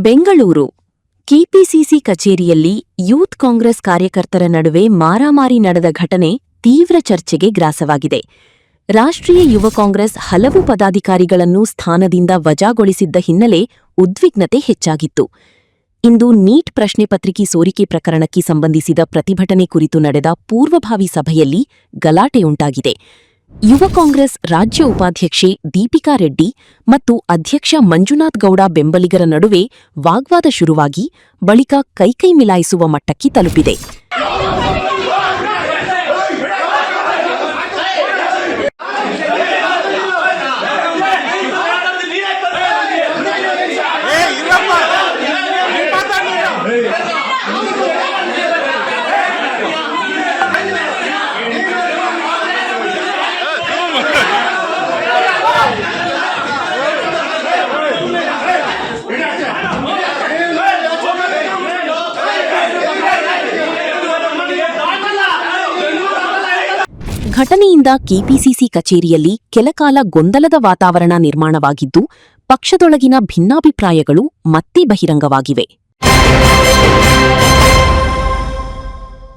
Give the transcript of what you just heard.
Bengaluru KPCC ಕಚೇರಿಯಲ್ಲಿ youth Congress ಕಾರ್ಯಕರ್ತರ ನಡುವೆ ಮಾರಾಮಾರಿ ನಡೆದ ಘಟನೆ ತೀವ್ರ ಚರ್ಚೆಗೆ ಗ್ರಾಸವಾಗಿದೆ. ರಾಷ್ಟ್ರೀಯ ಯುವ ಕಾಂಗ್ರೆಸ್ ಹಲವು ಪದಾಧಿಕಾರಿಗಳನ್ನು ಸ್ಥಾನದಿಂದ ವಜಾಗೊಳಿಸಿದ್ದ ಹಿನ್ನೆಲೆ ಉದ್ವಿಗ್ನತೆ ಹೆಚ್ಚಾಗಿತ್ತು. ಇಂದು ನೀಟ್ ಪ್ರಶ್ನೆ ಪತ್ರಿಕೆ ಸೋರಿಕೆ ಪ್ರಕರಣಕ್ಕೆ ಸಂಬಂಧಿಸಿದ ಪ್ರತಿಭಟನೆ ಕುರಿತು ನಡೆದ ಪೂರ್ವಭಾವಿ ಸಭೆಯಲ್ಲಿ ಗಲಾಟೆಯುಂಟಾಗಿದೆ. ಯುವ ಕಾಂಗ್ರೆಸ್ ರಾಜ್ಯ ಉಪಾಧ್ಯಕ್ಷೆ ದೀಪಿಕಾ ರೆಡ್ಡಿ ಮತ್ತು ಅಧ್ಯಕ್ಷ ಮಂಜುನಾಥ್ ಗೌಡ ಬೆಂಬಲಿಗರ ನಡುವೆ ವಾಗ್ವಾದ ಶುರುವಾಗಿ ಬಳಿಕ ಕೈಕೈ ಮಿಲಾಯಿಸುವ ಮಟ್ಟಕ್ಕೆ ತಲುಪಿದೆ. ಘಟನೆಯಿಂದ ಕೆಪಿಸಿಸಿ ಕಚೇರಿಯಲ್ಲಿ ಕೆಲಕಾಲ ಗೊಂದಲದ ವಾತಾವರಣ ನಿರ್ಮಾಣವಾಗಿದ್ದು, ಪಕ್ಷದೊಳಗಿನ ಭಿನ್ನಾಭಿಪ್ರಾಯಗಳು ಮತ್ತೆ ಬಹಿರಂಗವಾಗಿವೆ.